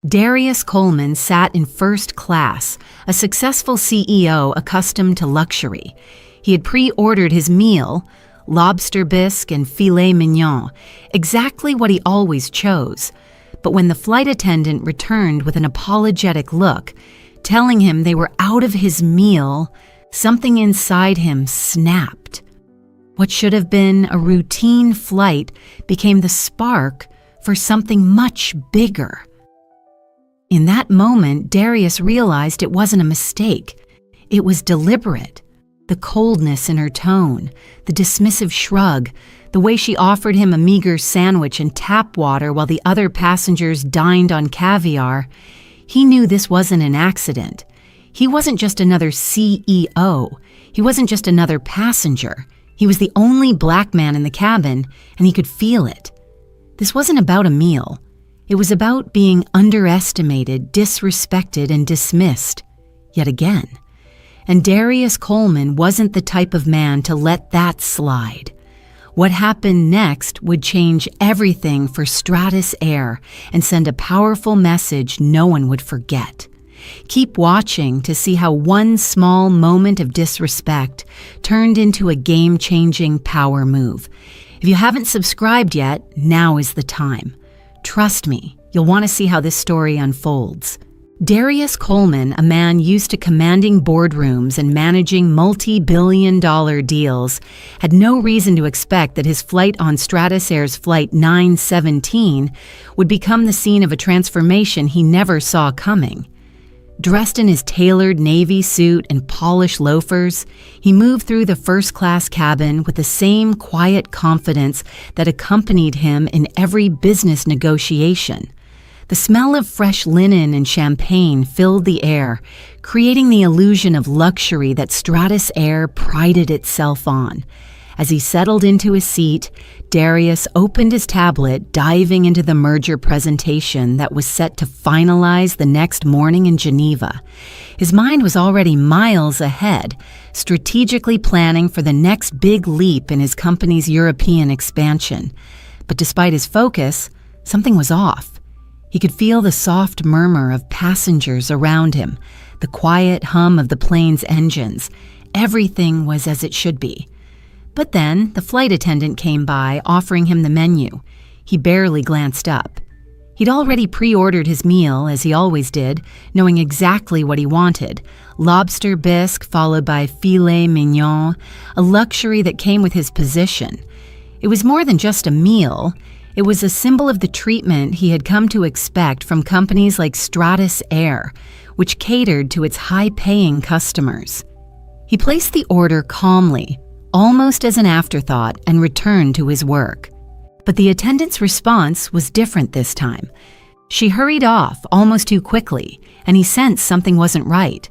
Darius Coleman sat in first class, a successful CEO accustomed to luxury. He had pre-ordered his meal, lobster bisque and filet mignon, exactly what he always chose. But when the flight attendant returned with an apologetic look, telling him they were out of his meal, something inside him snapped. What should have been a routine flight became the spark for something much bigger. In that moment, Darius realized it wasn't a mistake. It was deliberate. The coldness in her tone, the dismissive shrug, the way she offered him a meager sandwich and tap water while the other passengers dined on caviar. He knew this wasn't an accident. He wasn't just another CEO. He wasn't just another passenger. He was the only black man in the cabin, and he could feel it. This wasn't about a meal. It was about being underestimated, disrespected, and dismissed, yet again. And Darius Coleman wasn't the type of man to let that slide. What happened next would change everything for Stratus Air and send a powerful message no one would forget. Keep watching to see how one small moment of disrespect turned into a game-changing power move. If you haven't subscribed yet, now is the time. Trust me, you'll want to see how this story unfolds. Darius Coleman, a man used to commanding boardrooms and managing multi-billion-dollar deals, had no reason to expect that his flight on Stratus Air's Flight 917 would become the scene of a transformation he never saw coming. Dressed in his tailored navy suit and polished loafers, he moved through the first-class cabin with the same quiet confidence that accompanied him in every business negotiation. The smell of fresh linen and champagne filled the air, creating the illusion of luxury that Stratus Air prided itself on. As he settled into his seat, Darius opened his tablet, diving into the merger presentation that was set to finalize the next morning in Geneva. His mind was already miles ahead, strategically planning for the next big leap in his company's European expansion. But despite his focus, something was off. He could feel the soft murmur of passengers around him, the quiet hum of the plane's engines. Everything was as it should be. But then, the flight attendant came by, offering him the menu. He barely glanced up. He'd already pre-ordered his meal, as he always did, knowing exactly what he wanted. Lobster bisque followed by filet mignon, a luxury that came with his position. It was more than just a meal. It was a symbol of the treatment he had come to expect from companies like Stratus Air, which catered to its high-paying customers. He placed the order calmly, almost as an afterthought, and returned to his work. But the attendant's response was different this time. She hurried off almost too quickly, and he sensed something wasn't right.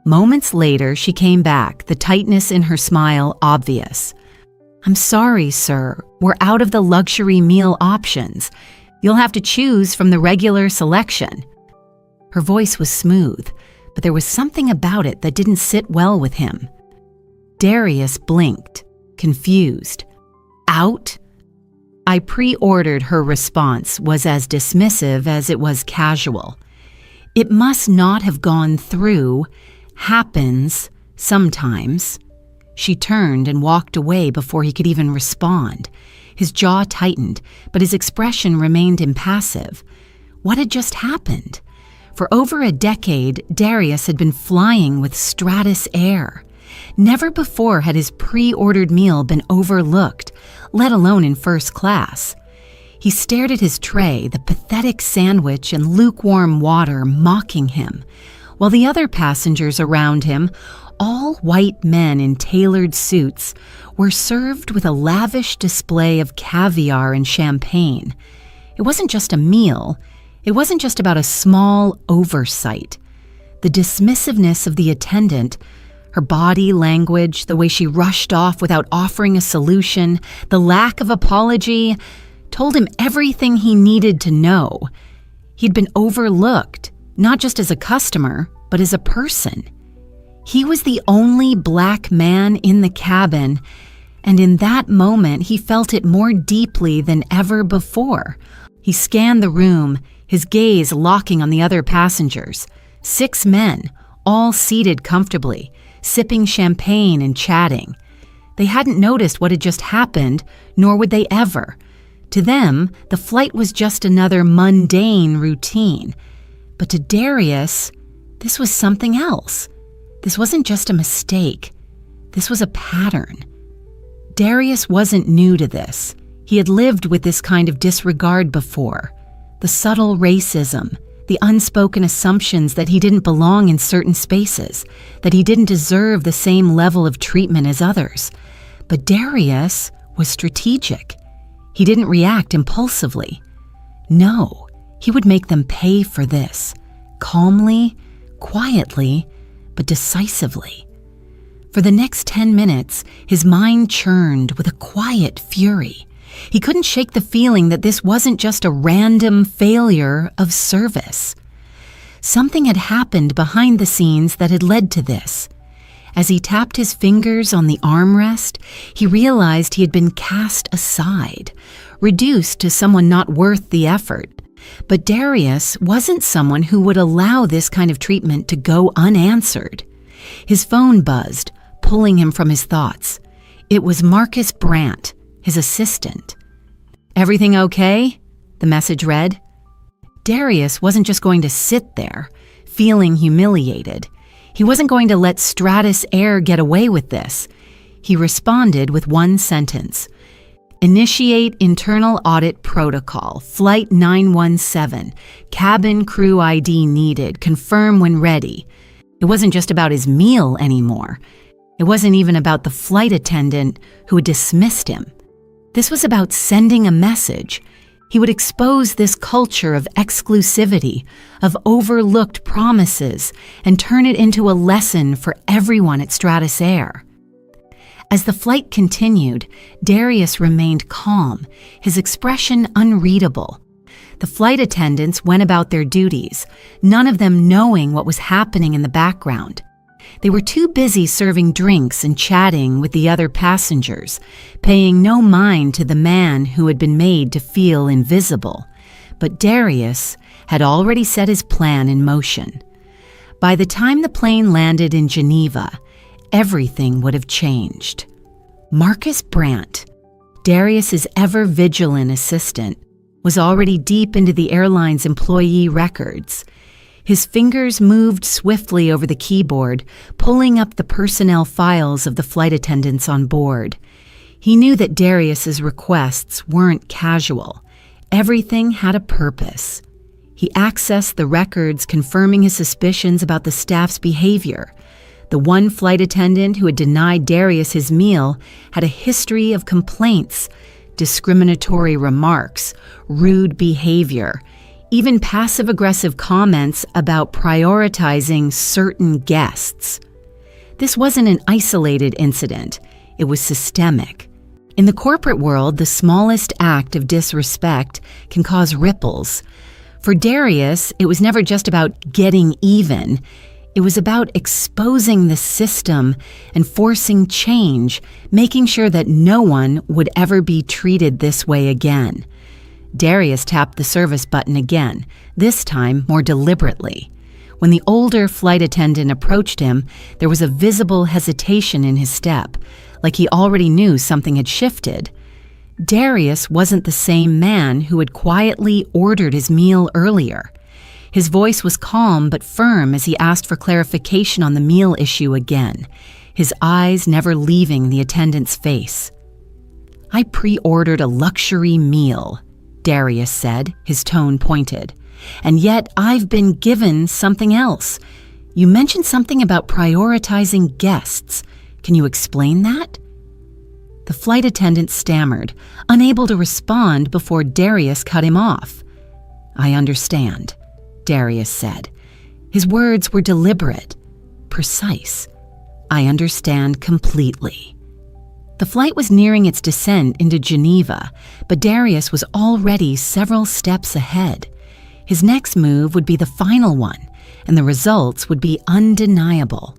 Moments later, she came back, the tightness in her smile obvious. "I'm sorry, sir. We're out of the luxury meal options. You'll have to choose from the regular selection." Her voice was smooth, but there was something about it that didn't sit well with him. Darius blinked, confused. "Out?" "I pre-ordered." Her response was as dismissive as it was casual. "It must not have gone through. Happens sometimes." She turned and walked away before he could even respond. His jaw tightened, but his expression remained impassive. What had just happened? For over a decade, Darius had been flying with Stratus Air. Never before had his pre-ordered meal been overlooked, let alone in first class. He stared at his tray, the pathetic sandwich and lukewarm water mocking him, while the other passengers around him, all white men in tailored suits, were served with a lavish display of caviar and champagne. It wasn't just a meal. It wasn't just about a small oversight. The dismissiveness of the attendant, her body language, the way she rushed off without offering a solution, the lack of apology, told him everything he needed to know. He'd been overlooked, not just as a customer, but as a person. He was the only black man in the cabin, and in that moment he felt it more deeply than ever before. He scanned the room, his gaze locking on the other passengers. 6 men, all seated comfortably, sipping champagne and chatting. They hadn't noticed what had just happened, nor would they ever. To them, the flight was just another mundane routine. But to Darius, this was something else. This wasn't just a mistake. This was a pattern. Darius wasn't new to this. He had lived with this kind of disregard before. The subtle racism, the unspoken assumptions that he didn't belong in certain spaces, that he didn't deserve the same level of treatment as others. But Darius was strategic. He didn't react impulsively. No, he would make them pay for this, calmly, quietly, but decisively. For the next 10 minutes, his mind churned with a quiet fury. He couldn't shake the feeling that this wasn't just a random failure of service. Something had happened behind the scenes that had led to this. As he tapped his fingers on the armrest, he realized he had been cast aside, reduced to someone not worth the effort. But Darius wasn't someone who would allow this kind of treatment to go unanswered. His phone buzzed, pulling him from his thoughts. It was Marcus Brandt, his assistant. "Everything okay?" the message read. Darius wasn't just going to sit there, feeling humiliated. He wasn't going to let Stratus Air get away with this. He responded with one sentence. "Initiate internal audit protocol, Flight 917, cabin crew ID needed, confirm when ready." It wasn't just about his meal anymore. It wasn't even about the flight attendant who had dismissed him. This was about sending a message. He would expose this culture of exclusivity, of overlooked promises, and turn it into a lesson for everyone at Stratus Air. As the flight continued, Darius remained calm, his expression unreadable. The flight attendants went about their duties, none of them knowing what was happening in the background. They were too busy serving drinks and chatting with the other passengers, paying no mind to the man who had been made to feel invisible. But Darius had already set his plan in motion. By the time the plane landed in Geneva, everything would have changed. Marcus Brandt, Darius's ever-vigilant assistant, was already deep into the airline's employee records. His fingers moved swiftly over the keyboard, pulling up the personnel files of the flight attendants on board. He knew that Darius's requests weren't casual. Everything had a purpose. He accessed the records confirming his suspicions about the staff's behavior. The one flight attendant who had denied Darius his meal had a history of complaints, discriminatory remarks, rude behavior, even passive-aggressive comments about prioritizing certain guests. This wasn't an isolated incident. It was systemic. In the corporate world, the smallest act of disrespect can cause ripples. For Darius, it was never just about getting even. It was about exposing the system and forcing change, making sure that no one would ever be treated this way again. Darius tapped the service button again, this time more deliberately. When the older flight attendant approached him, there was a visible hesitation in his step, like he already knew something had shifted. Darius wasn't the same man who had quietly ordered his meal earlier. His voice was calm but firm as he asked for clarification on the meal issue again, his eyes never leaving the attendant's face. "I pre-ordered a luxury meal," Darius said, his tone pointed. "And yet I've been given something else. You mentioned something about prioritizing guests. Can you explain that?" The flight attendant stammered, unable to respond before Darius cut him off. "I understand," Darius said. His words were deliberate, precise. "I understand completely." The flight was nearing its descent into Geneva, but Darius was already several steps ahead. His next move would be the final one, and the results would be undeniable.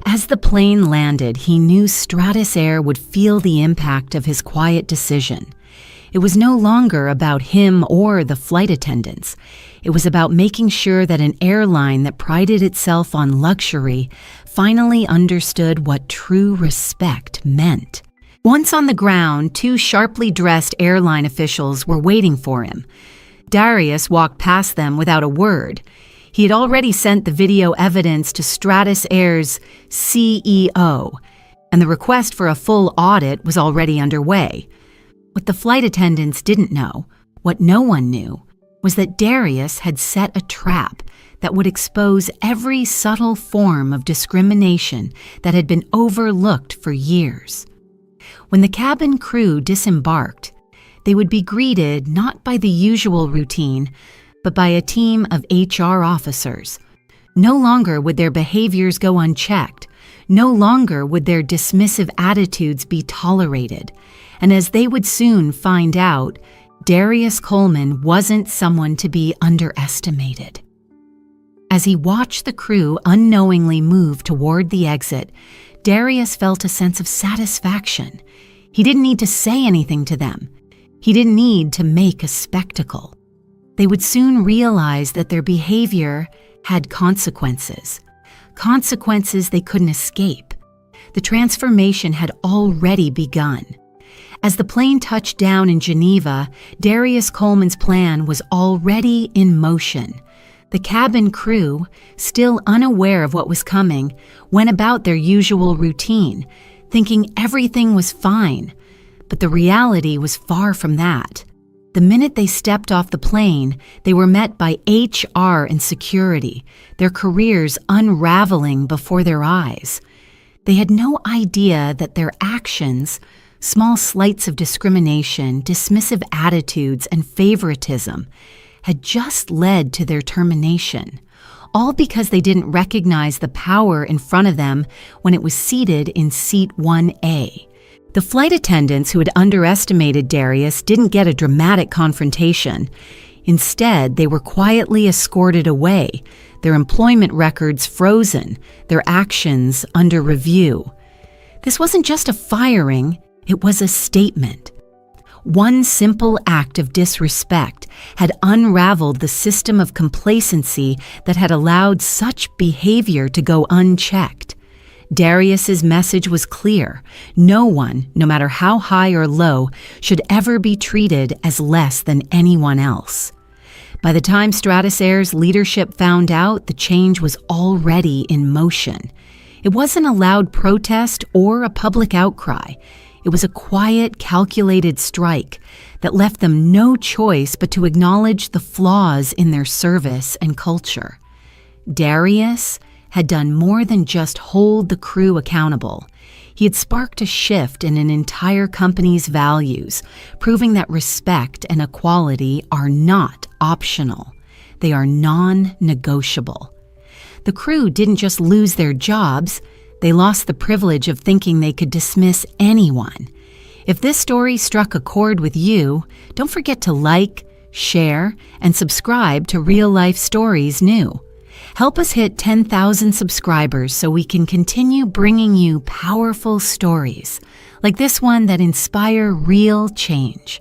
As the plane landed, he knew Stratus Air would feel the impact of his quiet decision. It was no longer about him or the flight attendants. It was about making sure that an airline that prided itself on luxury finally understood what true respect meant. Once on the ground, two sharply dressed airline officials were waiting for him. Darius walked past them without a word. He had already sent the video evidence to Stratus Air's CEO, and the request for a full audit was already underway. What the flight attendants didn't know, what no one knew, was that Darius had set a trap that would expose every subtle form of discrimination that had been overlooked for years. When the cabin crew disembarked, they would be greeted not by the usual routine, but by a team of HR officers. No longer would their behaviors go unchecked. No longer would their dismissive attitudes be tolerated. And as they would soon find out, Darius Coleman wasn't someone to be underestimated. As he watched the crew unknowingly move toward the exit, Darius felt a sense of satisfaction. He didn't need to say anything to them. He didn't need to make a spectacle. They would soon realize that their behavior had consequences. Consequences they couldn't escape. The transformation had already begun. As the plane touched down in Geneva, Darius Coleman's plan was already in motion. The cabin crew, still unaware of what was coming, went about their usual routine, thinking everything was fine. But the reality was far from that. The minute they stepped off the plane, they were met by HR and security, their careers unraveling before their eyes. They had no idea that their actions, small slights of discrimination, dismissive attitudes, and favoritism, had just led to their termination, all because they didn't recognize the power in front of them when it was seated in seat 1A. The flight attendants who had underestimated Darius didn't get a dramatic confrontation. Instead, they were quietly escorted away, their employment records frozen, their actions under review. This wasn't just a firing, it was a statement. One simple act of disrespect had unraveled the system of complacency that had allowed such behavior to go unchecked. Darius's message was clear. No one, no matter how high or low, should ever be treated as less than anyone else. By the time Stratus Air's leadership found out, the change was already in motion. It wasn't a loud protest or a public outcry. It was a quiet, calculated strike that left them no choice but to acknowledge the flaws in their service and culture. Darius had done more than just hold the crew accountable. He had sparked a shift in an entire company's values, proving that respect and equality are not optional. They are non-negotiable. The crew didn't just lose their jobs, they lost the privilege of thinking they could dismiss anyone. If this story struck a chord with you, don't forget to like, share, and subscribe to Real Life Stories New. Help us hit 10,000 subscribers so we can continue bringing you powerful stories like this one that inspire real change.